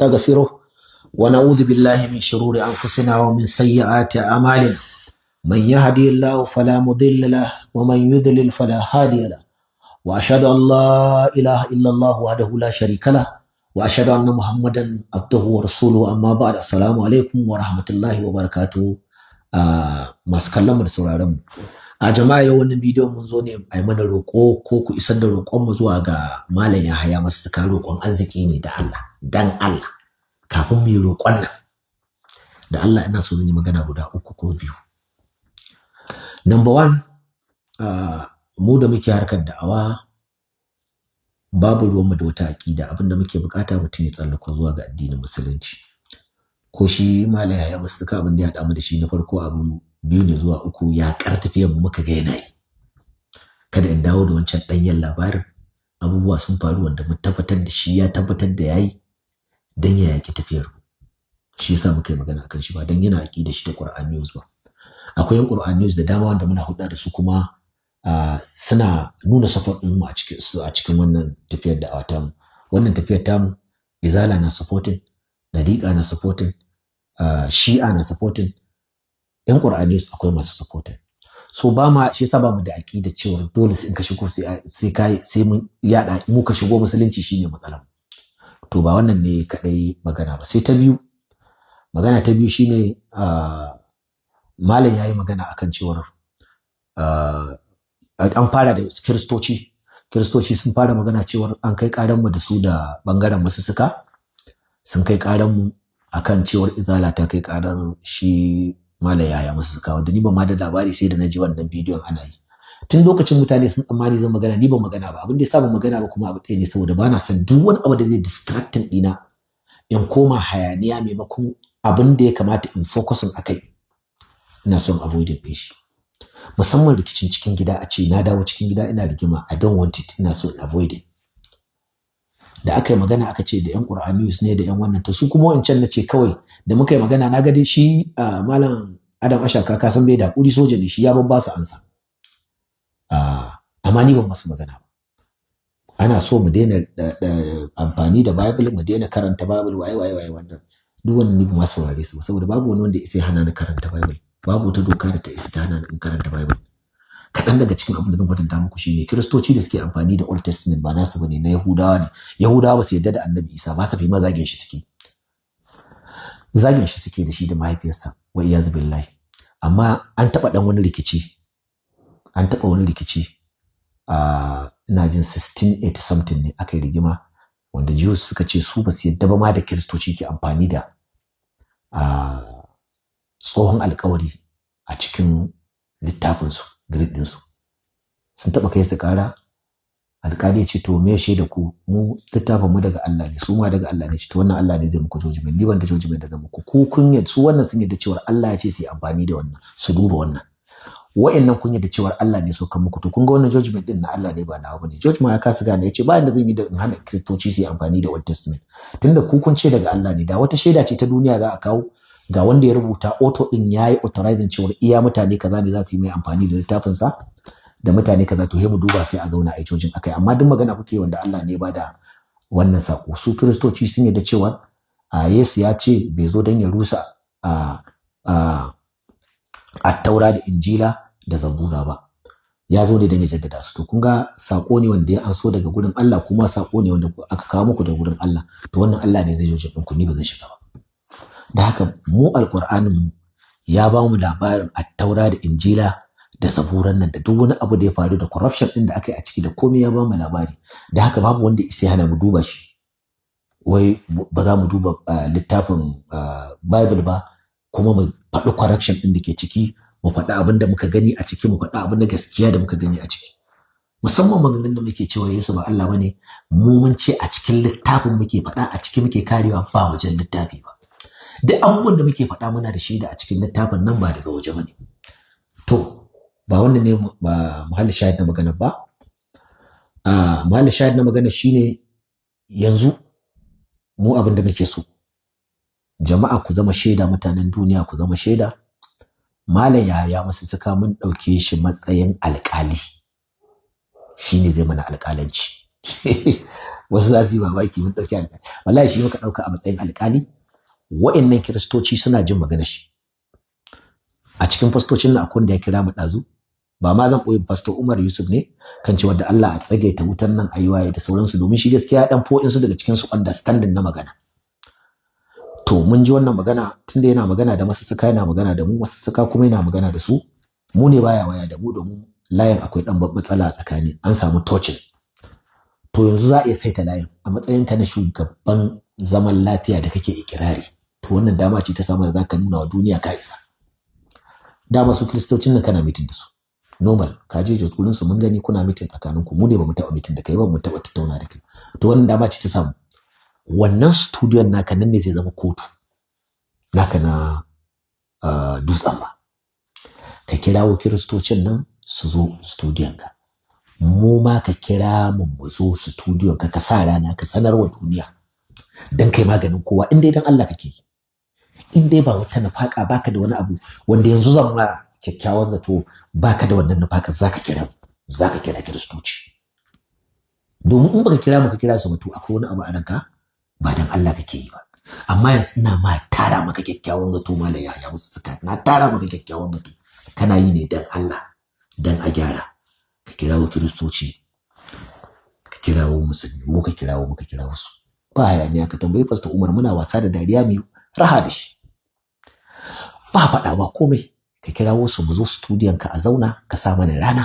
نستغفره ونعوذ بالله من شرور أنفسنا ومن سيئات أعمالنا. من يهدي الله فلا مضل له ومن يضلل فلا هادي له، وأشهد أن لا إله إلا الله وحده لا شريك له، وأشهد أن محمدا عبده ورسوله. أما بعد، السلام عليكم ورحمة الله وبركاته. masu kallon mu da sauraron mu, a jama'a yau wannan bidiyon mun zo ne a yi mana roƙo ko ku isar da roƙon mu zuwa ga Malam Yahaya Masussuka. Roƙon arziki ne da Allah, dan Allah. Kafin mu yi roƙon nan, da Allah ina so zan yi magana guda uku ko biyu. Number one, mu da muke harkar da'awa babu ruwanmu da wata aƙida. Abinda muke bukata mutum ya tsallako zuwa ga addinin musulunci. Ko shi Malam Yahaya Masussuka abin da ya haɗa mu da shi na farko abu biyu ne zuwa uku, ya kartafiyar mu muka ga yana yi. Kada in dawo da wancan ɗanyen labarin. Abubuwa sun faru wanda mun tabbatar da shi ya tabbatar da yayi dan ya yaki tafiyar mu. Shi yasa muka yi magana akan shi, ba dan yana aƙida shi ta Qur'an News ba. Akwai yan Qur'an News da dama wanda muna hulɗa da su kuma suna nuna support ɗin mu a cikin wannan tafiyar da ta mu. Wannan tafiyar ta mu, Izala na supporting, Dariqa na supporting, Shi'a na supporting, yan Qur'an News akwai masu supporting. So shi yasa ba mu da aƙida cewa dole sai in ka shigo sai mun yada mu ka shigo musulunci shine matsalar. To ba wannan ne kadai magana ba. Sai ta biyu, magana ta biyu shine Malam yayi magana akan cewar an fara da Kiristoci sun fara magana cewar an kai karan mu da su da bangaren Masussuka, sun kai karan mu akan cewar Izala ta kai karar shi Malam Yahaya Masussuka, wanda ni ban ma da labari sai da naji wannan bidiyon ana yi. Tun lokacin mutane sun tsammani zan magana, ni ban magana ba. Abin da yasa ban magana ba kuma abu ɗaya ne, saboda bana son duk wani abu da zai distracting ɗina in koma hayaniya maimakon abin da ya kamata in focusing akai. Ina son avoiding ɗin shi. Musamman rikicin cikin gida, a ce na dawo cikin gida ina rigima, I don't want it, ina so in avoid it. Da aka yi magana aka ce da yan Qur'an News ne da yan wannan, to su kuma wancan na ce kawai da muka yi magana na ga dai shi Malam Adam Ashaka ka san bai da hakuri, soja ne shi, ya babba su ansa. Amma ni ban masu magana ba. Ana so mu daina amfani da Bible, mu daina karanta Bible, waye wannan. Duk wannan ni ba ma saurare su ba, saboda babu wani wanda ya isa hana ni karanta Bible. Babu wata doka da ta isa ta hana ni karanta Bible. Kaɗan daga cikin abin da zan kwatanta muku shine Kiristoci da suke amfani da Old Testament ba nasu bane, na Yahudawa ne. Yahudawa ba su yarda da Annabi Isa ba, su fi ma zagin shi suke. Zagin shi suke da shi da mahaifiyarsa, wa iyaz billahi. Amma an taɓa wani rikici. An taɓa wani rikici ina jin 1680 something ne aka yi rigima, wanda Jews suka ce su ba su yarda ba ma da Kiristoci ke amfani da tsohon alkawari a cikin littafinsu, grid ɗinsu. Sun taɓa kai su ƙara, alƙali ya ce to me shaida ku, mu littafin mu daga Allah ne, su ma daga Allah ne. Ce to wannan Allah ne zai muku judgment, ni ban da judgment daga muku. Ku kun yadda su wannan sun yadda cewa Allah ya ce su yi amfani da wannan, su duba wannan. Wa'annan kun yadda cewa Allah ne so kan muku, to kun ga wannan judgment din na Allah ne ba nawa bane. Judge ma ya kasa gane, ya ce ba yanda zan yi da in hana Kiristoci su yi amfani da Old Testament, tunda ku kun ce daga Allah ne. Da wata shaida ce ta duniya za a kawo, ga wanda ya rubuta auto din yayi authorizing cewa iya mutane kaza ne za su yi mai amfani da littafin sa, da mutane kaza, to mu duba sai a zauna a cojin akai. Amma duk magana kuke wanda Allah ne ba da wannan sako. Su Kiristoci sun yarda cewa Yesu ya ce bai zo don ya rusa Taura da Injila da Zabura ba, ya zo ne don ya jaddada su. To kun ga sako ne wanda ya anso daga gurin Allah, kuma sako ne wanda aka kawo muku daga gurin Allah. To wannan Allah ne zai joje ɗinku, ni ba zan shiga ba. Da haka mu alƙur'anin mu ya ba mu labarin Taura da Injila da Zaburan nan, da duk wani abu da ya faru da corruption din da aka yi a ciki da komai ya ba mu labari. Da haka babu wanda isa hana mu duba shi. Wai ba za mu duba littafin Bible ba, kuma mu faɗi corruption din da ke ciki, mu faɗi abin da muka gani a ciki, mu faɗi abin da gaskiya da muka gani a ciki. Musamman maganganun da muke cewa Yesu ba Allah bane, mu mun ce a cikin littafin muke faɗa, a ciki muke karewa, ba wajen littafi ba. Duk abubuwan da muke faɗa muna da shaida a cikin littafin nan, ba daga waje bane. To ba wannan ne ba muhallin shahid na magana ba. Muhallin shahid na magana shine yanzu mu abin da muke so, jama'a ku zama shaida, mutanen duniya ku zama shaida. Malam Yahaya Masussuka mun ɗauke shi matsayin alƙali, shine zai mana alƙalanci. wasu za su yi mamaki mun ɗauki alƙali wallahi shi muka ɗauka a matsayin alƙali. Wa'annan kiristoci suna jin magana shi a cikin fastocin na akwai da ya kira mu ɗazu ba ma zan ɓoye pastor Umar Yusuf ne kan cewa da Allah a tsagaita wutan nan ayi da sauransu domin shi gaskiya dan fo'in su daga cikin su understanding na magana. To mun ji wannan magana tunda yana magana da masussuka yana magana da mu masussuka kuma yana magana da su mu ne baya waya da mu domin layin akwai dan matsala a tsakani an samu touching. To yanzu za a iya saita layin a matsayinka na shugaban zaman lafiya da kake ikirari. To wannan dama ce ta samu da zaka nuna wa duniya ka isa. Dama su kristocin nan kana meeting da su. Normal ka je jotulun su mun gani kuna meeting tsakanin ku mu ne bamu taɓa meeting da kai ba mu taɓa tattauna da kai. To wannan dama ce ta samu. Wannan studio naka nan ne zai zama kotu. Naka na dutsen ba. Ka kirawo kristocin nan su zo studion ka. Mu ma ka kira mu zo studio ka sa rana ka sanarwa duniya dan kai maganin kowa in dai dan Allah kake yi in dai ba wata nafaka baka da wani abu wanda yanzu zan ma kyakkyawan zato baka da wannan nafaka zaka kira kiristoci domin in baka kira mu ka kira su mutu akwai wani abu a ranka ba dan Allah kake yi ba amma yanzu ina ma tara maka kyakkyawan zato malai ya musu suka na tara maka kyakkyawan zato kana yi ne dan Allah dan a gyara ka kirawo kiristoci ka kirawo musulmi mu ka kirawo muka kirawo su ba hayaniya ka tambayi pastor Umar muna wasa da dariya mu raha da shi ba faɗa ba komai ka kirawo su mu zo studion ka a zauna ka sa mana rana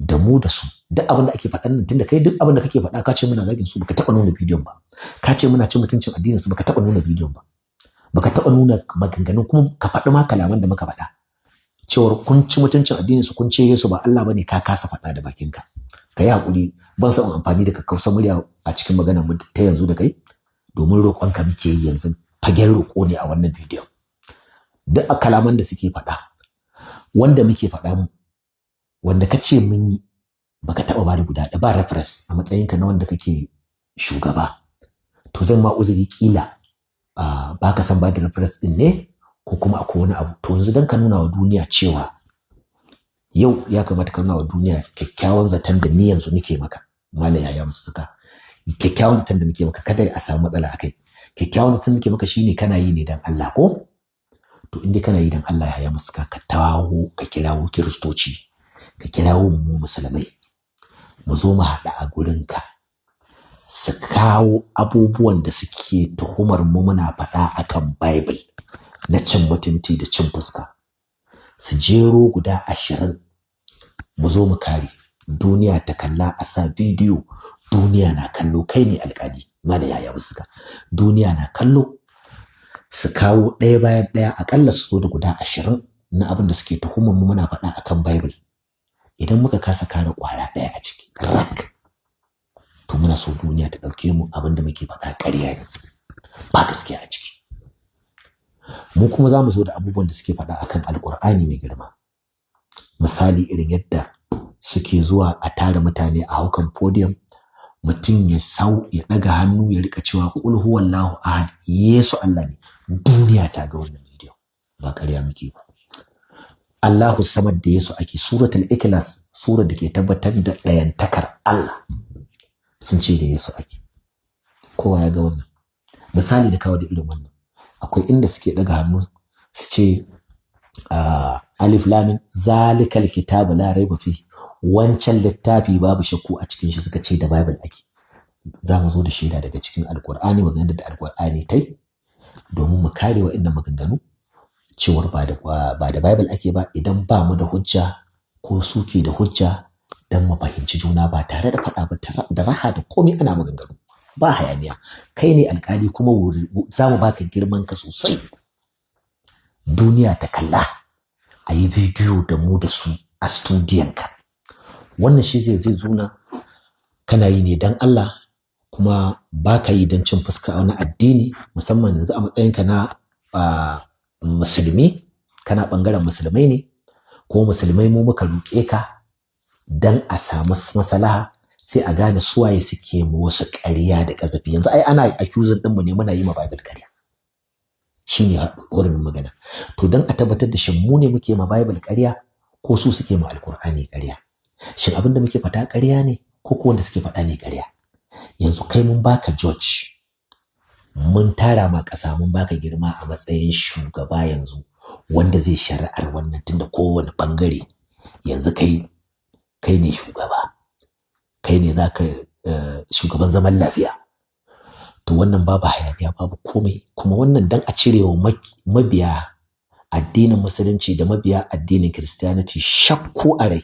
da mu da su duk abin da ake faɗan nan tunda kai duk abin da kake faɗa ka ce muna zagin su baka taɓa nuna bidiyon ba ka ce muna cin mutuncin addinin su baka taɓa nuna bidiyon ba baka taɓa nuna maganganun kuma ka faɗi ma kalaman da muka faɗa cewar kun ci mutuncin addinin su kun ce Yesu ba Allah bane ka kasa faɗa da bakinka ka yi hakuri ban san amfani da kakkausar murya a cikin maganar mu ta yanzu da kai domin roƙonka muke yi yanzu fagen roƙo ne a wannan bidiyon duk a kalaman da suke faɗa wanda muke faɗa mu wanda ka ce mun yi baka taɓa ba da guda ɗaya ba reference a matsayinka na wanda kake shugaba to zan ma uzuri kila ba ka san ba da reference din ne ko kuma akwai wani abu to yanzu dan ka nuna wa duniya cewa yau ya kamata ka nuna wa duniya kyakkyawan zaton da ni yanzu nake maka malai yaya musu suka kyakkyawan zaton da nake maka kada a samu matsala akai kyakkyawan zaton da nake maka shine kana yi ne dan Allah ko to in dai kana yi dan Allah yaya musu ka tawo ka kirawo kiristoci ka kirawo mu musulmai mu zo mu haɗa a gurinka su kawo abubuwan da suke tuhumar mu muna faɗa akan Bible na cin mutunci da cin fuska su jero guda 20 mu zo mu kare duniya ta kalla a sa bidiyo duniya na kallo kai ne alƙali mana yaya musuka duniya na kallo su kawo ɗaya bayan ɗaya akalla su zo da guda 20 na abin da suke tuhumar mu muna faɗa akan Bible idan muka kasa kare ƙwara ɗaya a ciki rak to muna so duniya ta ɗauke mu abin da muke faɗa ƙarya ne ba gaskiya a ciki mu kuma za mu zo da abubuwan da suke faɗa akan alƙur'ani mai girma misali irin yadda suke zuwa a tara mutane a haukan podium mutum ya ɗaga hannu ya rika cewa qul huwallahu ahad Yesu Allah ne duniya ta ga wannan bidiyo ba ƙarya muke ba Allahu samad da Yesu ake suratul ikhlas sura da ke tabbatar da ɗayantakar Allah sun ce da Yesu ake kowa ya ga wannan misali da kawo da irin wannan akwai inda suke daga hannu su ce alif lam zalikal kitabu la raiba fi wancan littafi babu shakku a cikin shi suka ce da Bible ake za mu zo da shaida daga cikin alkur'ani maganar da alkur'ani tai domin mu kare wa'annan maganganu cewar ba da Bible ake ba idan ba mu da hujja ko suke da hujja dan mu fahimci juna ba tare da faɗa ba da raha da komai ana maganganu ba hayaniya kai ne alkali kuma za mu baka girman ka sosai duniya ta kalla a yi bidiyo da mu da su a studiyon ka wannan shi zai zuna kana yi ne dan Allah kuma baka yi dan cin fuska wani addini musamman yanzu a matsayinka na musulmi kana bangaren musulmai ne ko musulmai mu muka roƙe ka dan a samu maslaha sai a gane suwaye suke mu wasu ƙarya da ƙazafi yanzu ai ana accusing din mu ne muna yi ma Bible ƙarya shine hurumin magana to dan a tabbatar da shin mu ne muke ma Bible ƙarya ko su suke ma Alƙur'ani ƙarya shin abinda muke fata ƙarya ne ko wanda suke faɗa ne ƙarya. Yanzu kai mun baka George, mun tara ma ƙasa, mun baka girma a matsayin shugaba yanzu wanda zai shari'ar wannan, tunda kowane bangare yanzu kai ne shugaba, kai ne zaka shugaban zaman lafiya. To wannan babu hayaniya, babu komai, kuma wannan dan a cirewa mabiya addinin musulunci da mabiya addinin Christianity shakku a rai,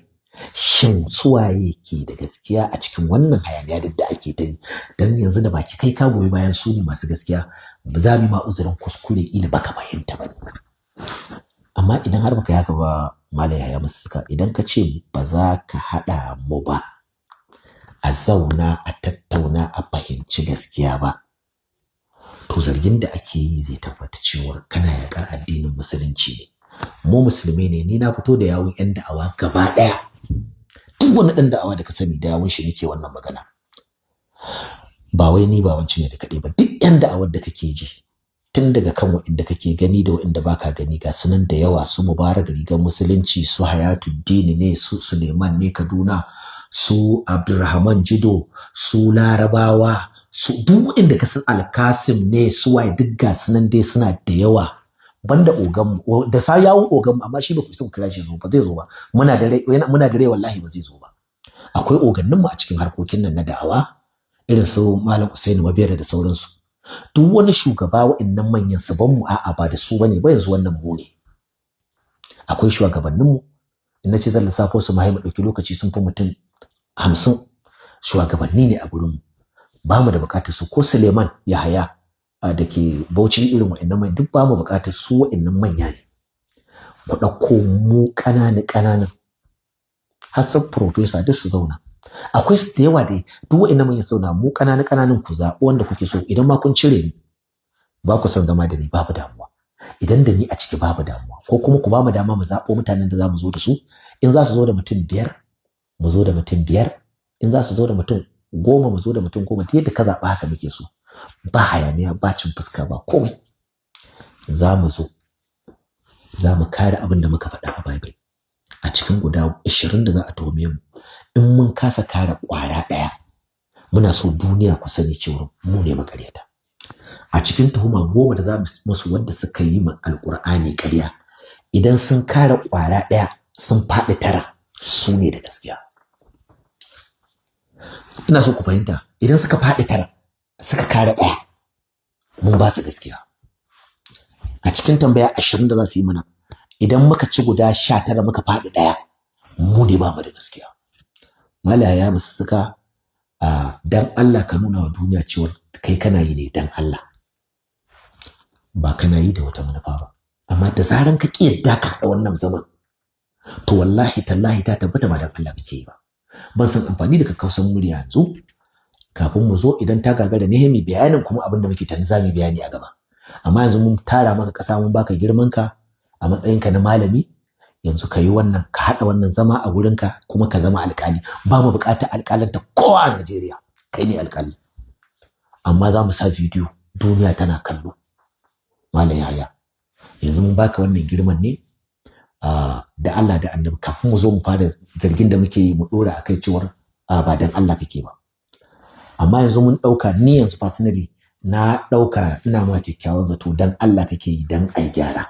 shin suwaye ke da gaskiya a cikin wannan hayaniya da ake ta yi. Dan yanzu da baki kai ka goyi bayan su ne masu gaskiya, ba za mu ma uzurin kuskure ila baka fahimta ba. Amma idan har baka yaka ba Malam Yahaya Masussuka, idan ka ce ba za ka haɗa mu ba a zauna a tattauna a fahimci gaskiya ba, to zargin da ake yi zai tabbata cewa kana yakar addinin musulunci ne. Mu musulmai ne, ni na fito da yawun yan da'awa gaba ɗaya. Duk wani ɗan da'awa da ka sani da yawun shi nake wannan magana. Ba wai ni ba wanci ne da kaɗai ba, duk yan da'awar da kake ji, tun daga kan waɗanda kake gani da waɗanda baka gani, ga sunan da yawa, su Mubarak rigar musulunci, su Hayatuddin ne, su Suleiman ne Kaduna, su Abdulrahman Jido, su Larabawa, su duk waɗanda ka san Alkasim ne, su waye, duk ga sunan dai suna da yawa. Banda ogan da sa yawun ogan, amma shi ba ku san kira shi zo ba zai zo ba. Muna da rai wallahi ba zai zo ba. Akwai ogannin mu a cikin harkokin nan na da'awa, irin su Malam Usaini Mabera da sauransu. Duk wani shugaba waɗannan manyan su ban mu a'a ba da su bane ba, yanzu wannan mu ne. Akwai shugabannin mu, in nace zan lissafo su mai dauki lokaci sun fi mutum 50 shugabanni ne a gurin mu. Ba mu da bukatar su, ko Suleiman Yahaya da ke Bauchi, irin waɗannan mai duk ba mu bukatar su, waɗannan manya ne. Ku ɗauko mu ƙananan har san professor duk su zauna. Akwai su da yawa dai, duk waɗannan manyan zauna, mu ƙananan ku zaɓi wanda kuke so. Idan ma kun cire ni ba ku san zama da ni, babu damuwa. Idan da ni a ciki babu damuwa, ko kuma ku ba mu dama mu zaɓo mutanen da za mu zo da su. In za su zo da mutum 5 mu zo da mutum 5, in za su zo da mutum 10 mu zo da mutum 10. Yadda ka zaɓa haka muke so, ba hayaniya, ba cin fuska, ba komai. Za mu zo, za mu kare abin da muka faɗa a Bible. A cikin guda 20 da za a tuhume mu, in mun kasa kare ƙwara ɗaya, muna so duniya ku sani cewa mu ne makaryata. A cikin tuhuma 10 da za mu musu wanda suka yi min Alƙur'ani ƙarya, idan sun kare ƙwara ɗaya sun faɗi 9, su ne da gaskiya. Ina so ku fahimta, idan suka faɗi 9 suka kare 1, mun ba su gaskiya. A cikin tambaya 20 da za su yi mana, idan muka ci guda 19 muka faɗi 1, mu ne ba mu da gaskiya. Malam Yahaya Masussuka, dan Allah ka nuna wa duniya cewa kai kana yi ne dan Allah, ba kana yi da wata manufa ba. Amma da zaran ka ki yadda ka haɗa wannan zaman, to wallahi tallahi ta tabbata ba dan Allah kake yi ba. Ban san amfani da kakkausan murya yanzu kafin mu zo, idan ta gagara ne mai bayanin kuma abin da muke tani za mu bayani a gaba. Amma yanzu mun tara maka ƙasa, mun baka girman ka a matsayinka na malami. Yanzu ka yi wannan, ka haɗa wannan zama a gurinka, kuma ka zama alƙali. Ba mu buƙatar alƙalanta kowa a Najeriya, kai ne alƙali. Amma za mu sa bidiyo, duniya tana kallo. Malam Yahaya, yanzu mun baka wannan girman ne da Allah da Annabi, kafin mu zo mu fara zargin da muke yi mu ɗora akai cewar ba dan Allah kake ba. Amma yanzu mun ɗauka, ni yanzu personally na ɗauka ina ma kyakkyawan zato dan Allah kake yi, dan ai gyara,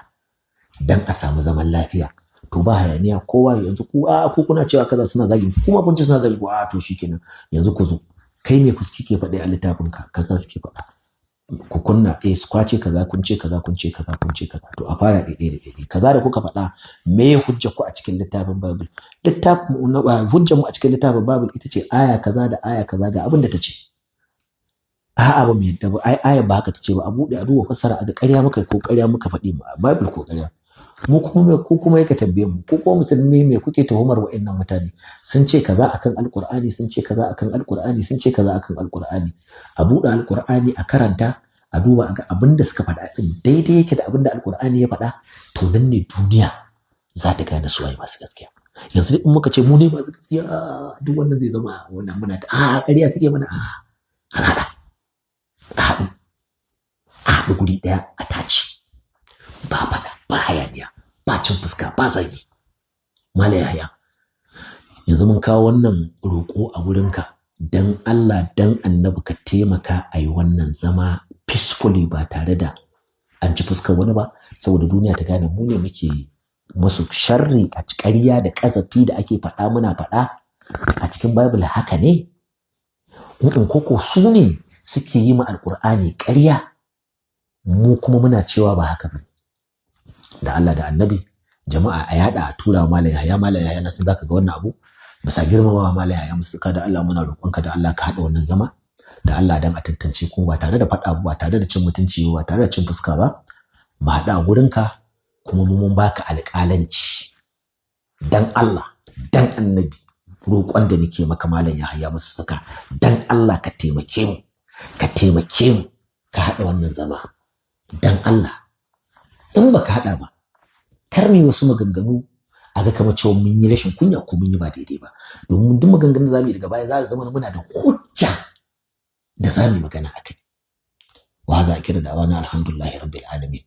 dan a samu zaman lafiya. To ba hayaniya, kowa yanzu ku kuna cewa kaza suna zagi, kuma kun ce suna zagi, to shikenan yanzu ku zo, kai me kike faɗi a littafin ka, kaza suke faɗa, ku kunna su kwace kaza, kun ce kaza, kun ce kaza, kun ce kaza. To a fara daidai kaza da kuka faɗa, me hujjar ku a cikin littafin Bible? Hujjar mu a cikin littafin Bible ita ce aya kaza da aya kaza ga abin da ta ce. A'a ba mu yadda ba, ai aya ba haka ta ce ba. A buɗe a duba fassara a ga ƙarya muka ko ƙarya muka faɗi a Bible ko ƙarya. Mu kuma ku kuma yake tambaye mu, ko kuma musulmi me kuke tuhumar wa'annan mutane? Sun ce kaza akan Alƙur'ani, sun ce kaza akan Alƙur'ani, sun ce kaza akan Alƙur'ani. A buɗe Alƙur'ani a karanta, a duba a ga abin da suka faɗa din daidai yake da abin da Alƙur'ani ya faɗa. To nan ne duniya za ta gane su waye masu gaskiya. Yanzu in muka ce mu ne masu gaskiya, duk wannan zai zama wannan muna ta ƙarya suke mana. A haɗu guri ɗaya a tace, ba faɗa, ba hayaniya, ba cin fuska, ba zagi. Malam Yahaya, yanzu mun kawo wannan roƙo a wurinka dan Allah dan annabi ka taimaka a yi wannan zama peacefully ba tare da an ci fuskar wani ba, saboda duniya ta gane mu ne muke musu sharri a ƙarya da ƙazafi da ake faɗa muna faɗa a cikin Bible haka ne? In koko su ne suke yi ma Alƙur'ani ƙarya mu kuma muna cewa ba haka ba. Da Allah da annabi jama'a a yada a tura wa Malam Yahaya na san zaka ga wannan abu bisa girmamawa Malam Yahaya musuka da Allah muna roƙonka da Allah ka haɗa wannan zama da Allah dan a tantance kuma ba tare da faɗa ba tare da cin mutunci ba tare da cin fuska ba mu haɗa a gurinka kuma mu mun baka alƙalanci dan Allah dan annabi roƙon da nake maka Malam Yahaya musuka dan Allah ka taimake mu ka haɗa wannan zama dan Allah. In baka haɗa ba kar ne wasu maganganu a ga kamar cewa mun yi rashin kunya ko mun yi ba daidai ba, domin duk maganganun da zamu yi daga baya za su zama muna da hujja da zamu yi magana akai. Wa za a kira da wani alhamdulillahi rabbil alamin.